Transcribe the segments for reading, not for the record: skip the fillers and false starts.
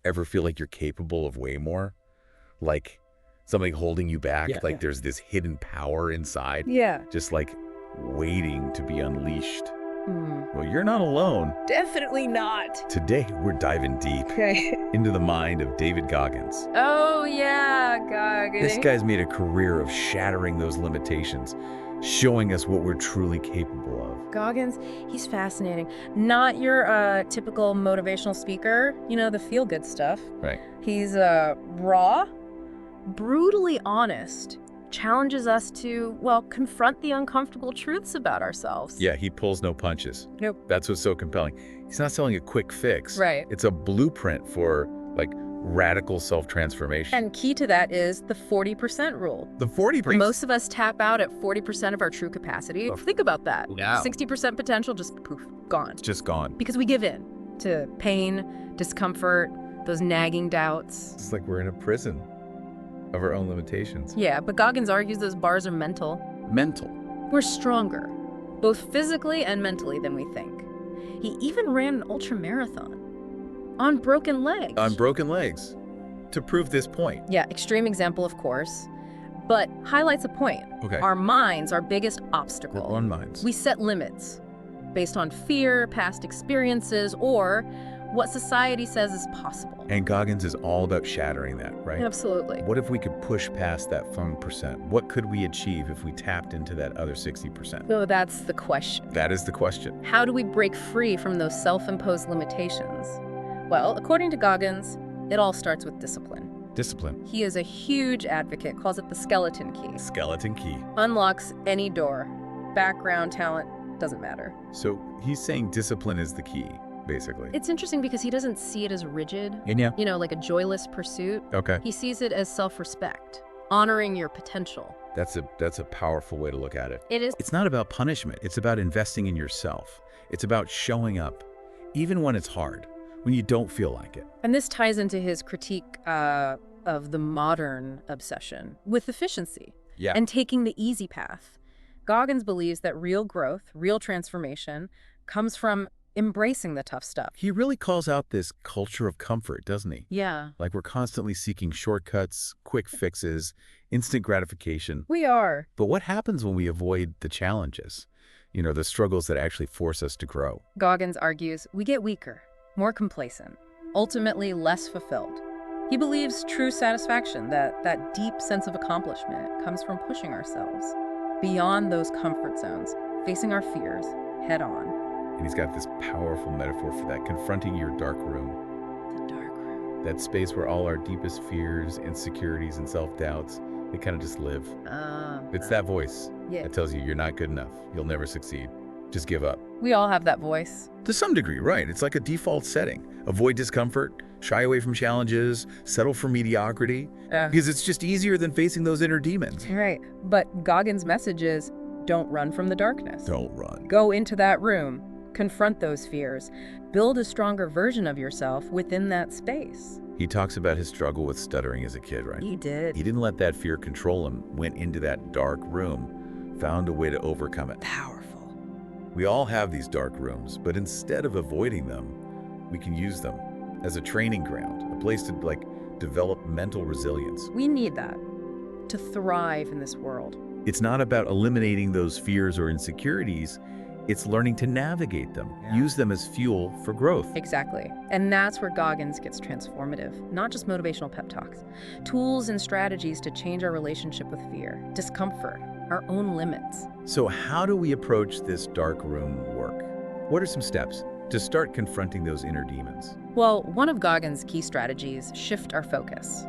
Ever feel like you're capable of way more? Like something holding you back? Yeah. Like there's this hidden power inside, Yeah. just like waiting to be unleashed. Hmm. Well, you're not alone. Definitely not. Today, we're diving deep Okay. into the mind of David Goggins. Oh, yeah, Goggins. This guy's made a career of shattering those limitations, showing us what we're truly capable of. Goggins, he's fascinating. Not your typical motivational speaker, the feel-good stuff. Right. He's raw, brutally honest, challenges us to, confront the uncomfortable truths about ourselves. Yeah, he pulls no punches. Nope. That's what's so compelling. He's not selling a quick fix. Right. It's a blueprint for, radical self-transformation. And key to that is the 40% rule. The 40%. Most of us tap out at 40% of our true capacity. Think about that. Yeah. 60% potential, just poof, gone. It's just gone. Because we give in to pain, discomfort, those nagging doubts. It's like we're in a prison of our own limitations. Yeah, but Goggins argues those bars are mental. Mental. We're stronger, both physically and mentally, than we think. He even ran an ultramarathon on broken legs. On broken legs. To prove this point. Yeah, extreme example, of course, but highlights a point. Okay. Our mind's our biggest obstacle. Our own minds. We set limits based on fear, past experiences, or what society says is possible. And Goggins is all about shattering that, right? Absolutely. What if we could push past that 1%? What could we achieve if we tapped into that other 60%? So that's the question. That is the question. How do we break free from those self-imposed limitations? Well, according to Goggins, it all starts with discipline. Discipline. He is a huge advocate, calls it the skeleton key. Skeleton key. Unlocks any door. Background, talent, doesn't matter. So he's saying discipline is the key, basically. It's interesting because he doesn't see it as rigid, Yeah. like a joyless pursuit. Okay. He sees it as self-respect, honoring your potential. That's a powerful way to look at it. It is. It's not about punishment. It's about investing in yourself. It's about showing up, even when it's hard, when you don't feel like it. And this ties into his critique of the modern obsession with efficiency Yeah. and taking the easy path. Goggins believes that real growth, real transformation, comes from embracing the tough stuff. He really calls out this culture of comfort, doesn't he? Yeah, Like we're constantly seeking shortcuts, quick fixes, instant gratification. we are. But what happens when we avoid the challenges? The struggles that actually force us to grow. Goggins argues we get weaker, more complacent, ultimately less fulfilled. He believes true satisfaction, that deep sense of accomplishment, comes from pushing ourselves beyond those comfort zones, facing our fears head on. And he's got this powerful metaphor for that, confronting your dark room. The dark room. That space where all our deepest fears, insecurities, and self-doubts, they kind of just live. It's that voice Yeah. that tells you you're not good enough, you'll never succeed, just give up. We all have that voice. To some degree, right. It's like a default setting. Avoid discomfort, shy away from challenges, settle for mediocrity, because it's just easier than facing those inner demons. Right. But Goggins' message is, don't run from the darkness. Don't run. Go into that room, confront those fears, build a stronger version of yourself within that space. He talks about his struggle with stuttering as a kid, right? You did. He didn't let that fear control him, went into that dark room, found a way to overcome it. Powerful. We all have these dark rooms, but instead of avoiding them, we can use them as a training ground, a place to develop mental resilience. We need that to thrive in this world. It's not about eliminating those fears or insecurities, it's learning to navigate them, use them as fuel for growth. Exactly. And that's where Goggins gets transformative, not just motivational pep talks. Tools and strategies to change our relationship with fear, discomfort, our own limits. So how do we approach this dark room work? What are some steps to start confronting those inner demons? Well, one of Goggins' key strategies, shift our focus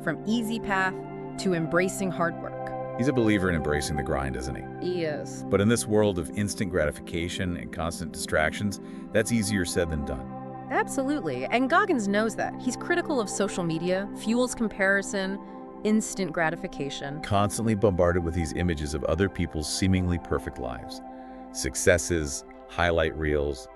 from easy path to embracing hard work. He's a believer in embracing the grind, isn't he? He is. But in this world of instant gratification and constant distractions, that's easier said than done. Absolutely. And Goggins knows that. He's critical of social media, fuels comparison, instant gratification. Constantly bombarded with these images of other people's seemingly perfect lives. Successes, highlight reels,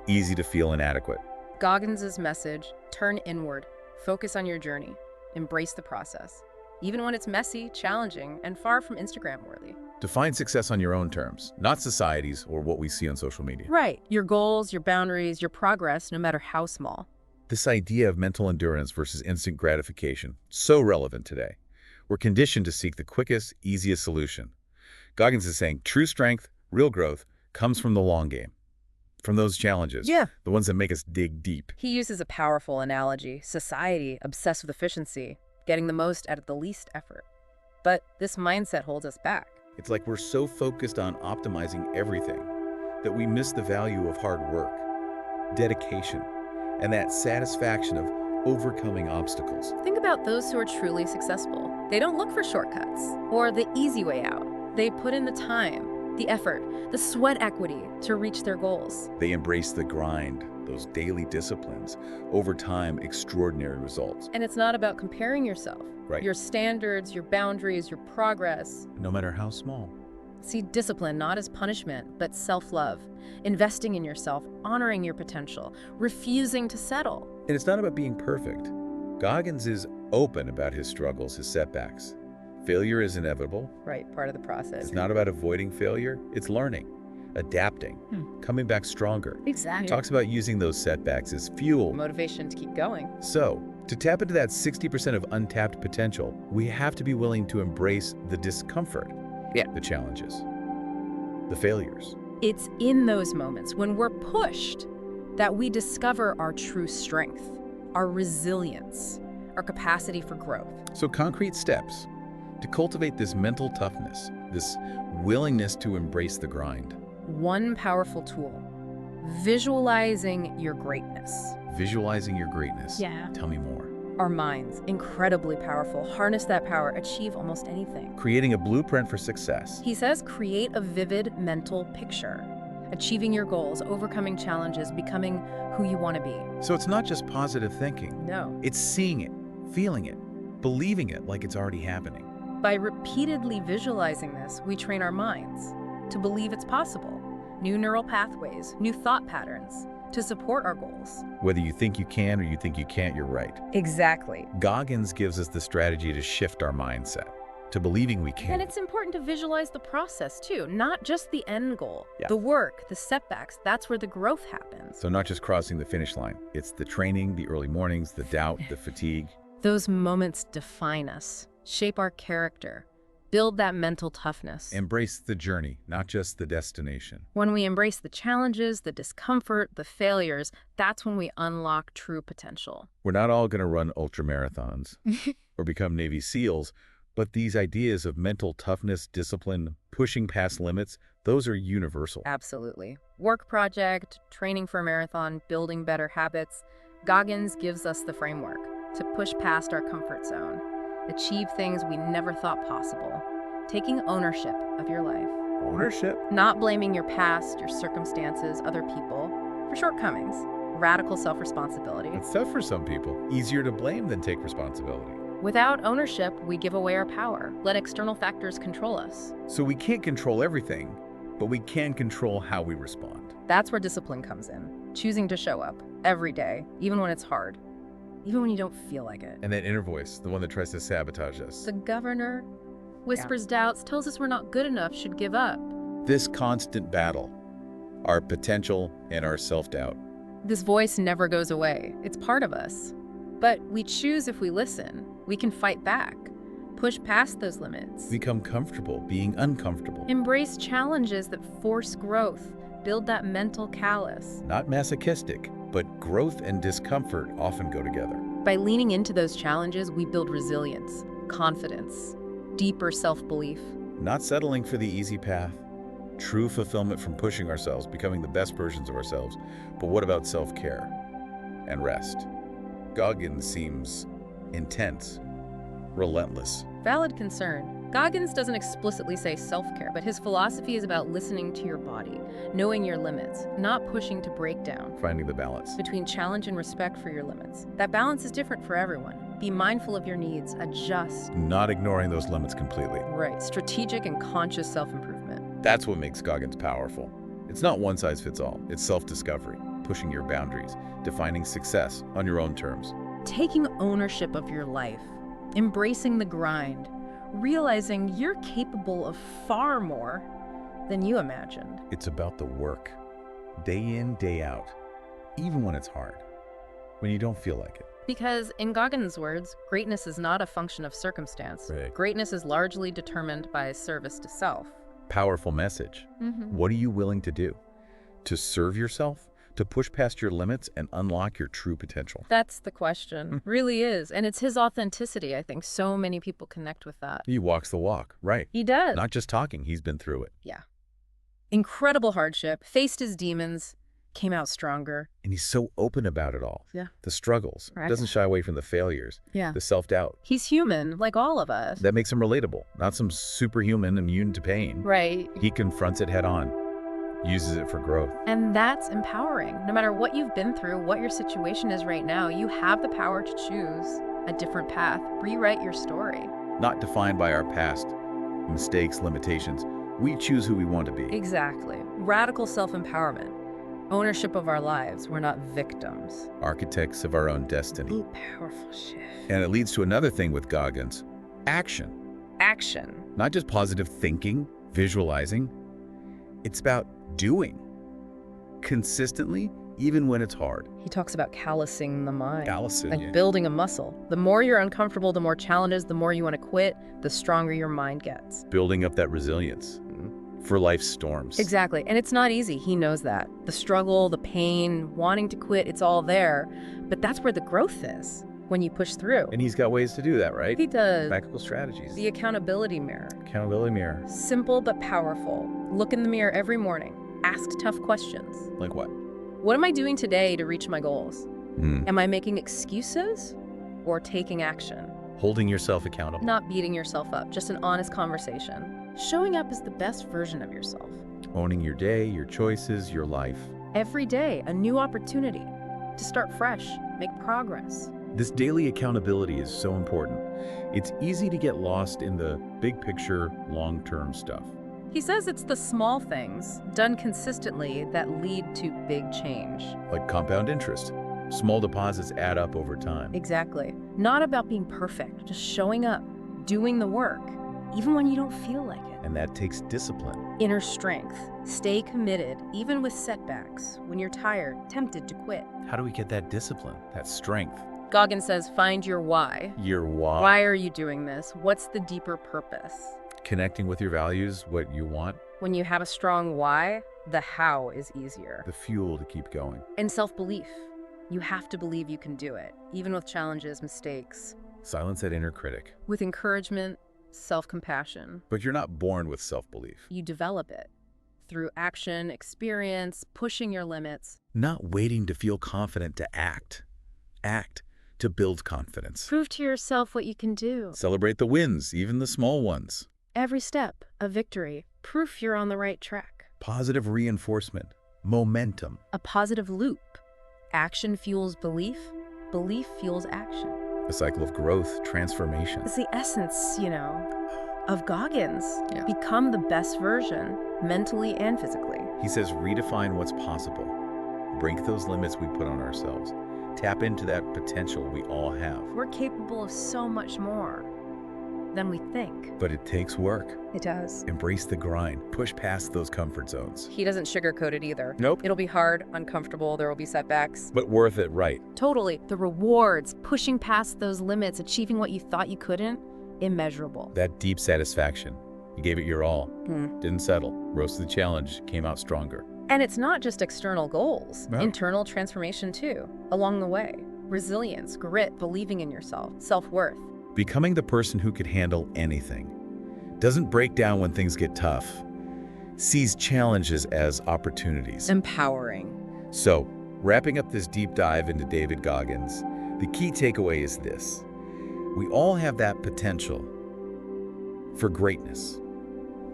easy to feel inadequate. Goggins' message, turn inward, focus on your journey, embrace the process, even when it's messy, challenging, and far from Instagram-worthy. Define success on your own terms, not society's or what we see on social media. Right. Your goals, your boundaries, your progress, no matter how small. This idea of mental endurance versus instant gratification, so relevant today. We're conditioned to seek the quickest, easiest solution. Goggins is saying true strength, real growth, comes from the long game. From those challenges, Yeah. the ones that make us dig deep. He uses a powerful analogy: society obsessed with efficiency, getting the most out of the least effort. But this mindset holds us back. It's like we're so focused on optimizing everything that we miss the value of hard work, dedication, and that satisfaction of overcoming obstacles. Think about those who are truly successful. They don't look for shortcuts or the easy way out. They put in the time, the effort, the sweat equity to reach their goals. They embrace the grind, those daily disciplines, over time, extraordinary results. And it's not about comparing yourself. Right. Your standards, your boundaries, your progress. No matter how small. See discipline not as punishment, but self-love. Investing in yourself, honoring your potential, refusing to settle. And it's not about being perfect. Goggins is open about his struggles, his setbacks. Failure is inevitable. Right, part of the process. It's not about avoiding failure. It's learning, adapting, coming back stronger. Exactly. Talks about using those setbacks as fuel. Motivation to keep going. So, to tap into that 60% of untapped potential, we have to be willing to embrace the discomfort, the challenges, the failures. It's in those moments when we're pushed that we discover our true strength, our resilience, our capacity for growth. So concrete steps to cultivate this mental toughness, this willingness to embrace the grind. One powerful tool: visualizing your greatness. Visualizing your greatness. Yeah. Tell me more. Our minds, incredibly powerful. Harness that power, achieve almost anything. Creating a blueprint for success. He says create a vivid mental picture. Achieving your goals, overcoming challenges, becoming who you want to be. So it's not just positive thinking. No. It's seeing it, feeling it, believing it like it's already happening. By repeatedly visualizing this, we train our minds to believe it's possible. New neural pathways, new thought patterns to support our goals. Whether you think you can or you think you can't, you're right. Exactly. Goggins gives us the strategy to shift our mindset, to believing we can. And it's important to visualize the process too, not just the end goal. Yeah. The work, the setbacks, that's where the growth happens. So not just crossing the finish line. It's the training, the early mornings, the doubt, the fatigue. Those moments define us, shape our character, build that mental toughness. Embrace the journey, not just the destination. When we embrace the challenges, the discomfort, the failures, that's when we unlock true potential. We're not all going to run ultra marathons or become Navy SEALs, but these ideas of mental toughness, discipline, pushing past limits, those are universal. Absolutely. Work project, training for a marathon, building better habits. Goggins gives us the framework to push past our comfort zone, achieve things we never thought possible, taking ownership of your life. Ownership? Not blaming your past, your circumstances, other people for shortcomings. Radical self-responsibility. It's tough for some people. Easier to blame than take responsibility. Without ownership, we give away our power, let external factors control us. So we can't control everything, but we can control how we respond. That's where discipline comes in. Choosing to show up every day, even when it's hard, even when you don't feel like it. And that inner voice, the one that tries to sabotage us. The governor whispers doubts, tells us we're not good enough, should give up. This constant battle, our potential and our self-doubt. This voice never goes away. It's part of us. But we choose if we listen. We can fight back, push past those limits. Become comfortable being uncomfortable. Embrace challenges that force growth. Build that mental callus. Not masochistic, but growth and discomfort often go together. By leaning into those challenges, we build resilience, confidence, deeper self-belief. Not settling for the easy path. True fulfillment from pushing ourselves, becoming the best versions of ourselves. But what about self-care and rest? Goggins seems intense, relentless. Valid concern. Goggins doesn't explicitly say self-care, but his philosophy is about listening to your body, knowing your limits, not pushing to break down. Finding the balance. Between challenge and respect for your limits. That balance is different for everyone. Be mindful of your needs, adjust. Not ignoring those limits completely. Right, strategic and conscious self-improvement. That's what makes Goggins powerful. It's not one size fits all. It's self-discovery, pushing your boundaries, defining success on your own terms. Taking ownership of your life, embracing the grind, realizing you're capable of far more than you imagined. It's about the work, day in, day out, even when it's hard. when you don't feel like it. Because, in Goggins' words, greatness is not a function of circumstance. Right. Greatness is largely determined by service to self. Powerful message. Mm-hmm. What are you willing to do? To serve yourself? To push past your limits and unlock your true potential? That's the question. Really is. And it's his authenticity, I think. So many people connect with that. He walks the walk, right? He does. Not just talking, he's been through it. Yeah. Incredible hardship, faced his demons, came out stronger. And he's so open about it all. Yeah. The struggles. Right. Doesn't shy away from the failures. Yeah. The self-doubt. He's human, like all of us. That makes him relatable. Not some superhuman immune to pain. Right. He confronts it head on, uses it for growth. And that's empowering. No matter what you've been through, what your situation is right now, you have the power to choose a different path, rewrite your story. Not defined by our past, mistakes, limitations. We choose who we want to be. Exactly. Radical self-empowerment. Ownership of our lives. We're not victims. Architects of our own destiny. Ooh, powerful shift. And it leads to another thing with Goggins. Action. Action. Not just positive thinking, visualizing. It's about doing. Consistently, even when it's hard. He talks about callousing the mind. Callousing, Like yeah. building a muscle. The more you're uncomfortable, the more challenges, the more you want to quit, the stronger your mind gets. Building up that resilience for life's storms. Exactly. And it's not easy. He knows that. The struggle, the pain, wanting to quit, it's all there. But that's where the growth is, when you push through. And he's got ways to do that, right? He does. Practical strategies. The accountability mirror. Accountability mirror. Simple but powerful. Look in the mirror every morning. Ask tough questions. Like what? What am I doing today to reach my goals? Hmm. Am I making excuses or taking action? Holding yourself accountable. Not beating yourself up, just an honest conversation. Showing up as the best version of yourself. Owning your day, your choices, your life. Every day, a new opportunity to start fresh, make progress. This daily accountability is so important. It's easy to get lost in the big picture, long-term stuff. He says it's the small things, done consistently, that lead to big change. Like compound interest. Small deposits add up over time. Exactly. Not about being perfect, just showing up, doing the work, even when you don't feel like it. And that takes discipline. Inner strength. Stay committed, even with setbacks, when you're tired, tempted to quit. How do we get that discipline, that strength? Goggins says, find your why. Your why. Why are you doing this? What's the deeper purpose? Connecting with your values, what you want, When you have a strong why, the how is easier. the fuel to keep going. And self-belief. You have to believe you can do it, even with challenges, mistakes. Silence that inner critic. With encouragement, self-compassion, But you're not born with self-belief. you develop it through action, experience, pushing your limits. Not waiting to feel confident to act. Act to build confidence. Prove to yourself what you can do. Celebrate the wins, even the small ones. Every step, a victory, proof you're on the right track. Positive reinforcement. Momentum. A positive loop. Action fuels belief, belief fuels action. A cycle of growth, transformation. It's the essence, of Goggins. Yeah. Become the best version, mentally and physically. He says redefine what's possible. Break those limits we put on ourselves. Tap into that potential we all have. We're capable of so much more than we think. But it takes work. It does. Embrace the grind. Push past those comfort zones. He doesn't sugarcoat it either. Nope. It'll be hard, uncomfortable, there will be setbacks. But worth it, right? Totally. The rewards, pushing past those limits, achieving what you thought you couldn't, immeasurable. That deep satisfaction. You gave it your all. Didn't settle. Rose to the challenge. Came out stronger. And it's not just external goals, No. internal transformation too, along the way. Resilience, grit, believing in yourself, self-worth. Becoming the person who could handle anything. Doesn't break down when things get tough. Sees challenges as opportunities. Empowering. So, wrapping up this deep dive into David Goggins, the key takeaway is this. We all have that potential for greatness.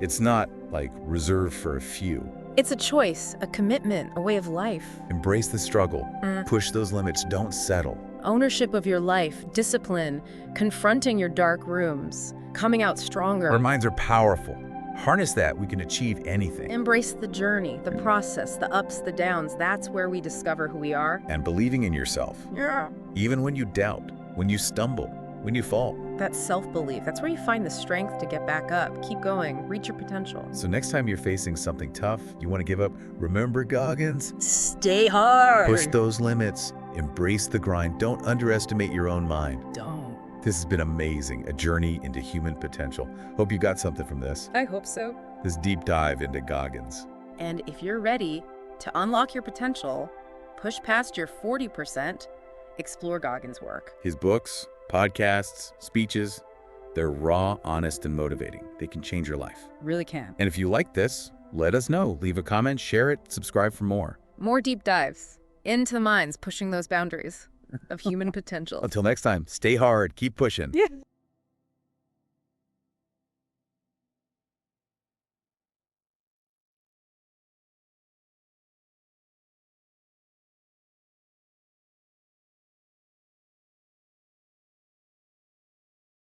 It's not like reserved for a few. It's a choice, a commitment, a way of life. Embrace the struggle. Mm. Push those limits. Don't settle. Ownership of your life, discipline, confronting your dark rooms, coming out stronger. Our minds are powerful. Harness that, we can achieve anything. Embrace the journey, the process, the ups, the downs. That's where we discover who we are. And believing in yourself. Yeah. Even when you doubt, when you stumble, when you fall. That's self-belief. That's where you find the strength to get back up, keep going, reach your potential. So next time you're facing something tough, you want to give up, remember Goggins? Stay hard. Push those limits. Embrace the grind. Don't underestimate your own mind. Don't. This has been amazing, a journey into human potential. Hope you got something from this. I hope so. This deep dive into Goggins. And if you're ready to unlock your potential, push past your 40%, explore Goggins' work. His books, podcasts, speeches, they're raw, honest, and motivating. They can change your life. Really can. And if you like this, let us know. Leave a comment, share it, subscribe for more. More deep dives into the minds, pushing those boundaries of human potential. Until next time, stay hard, keep pushing. Yeah.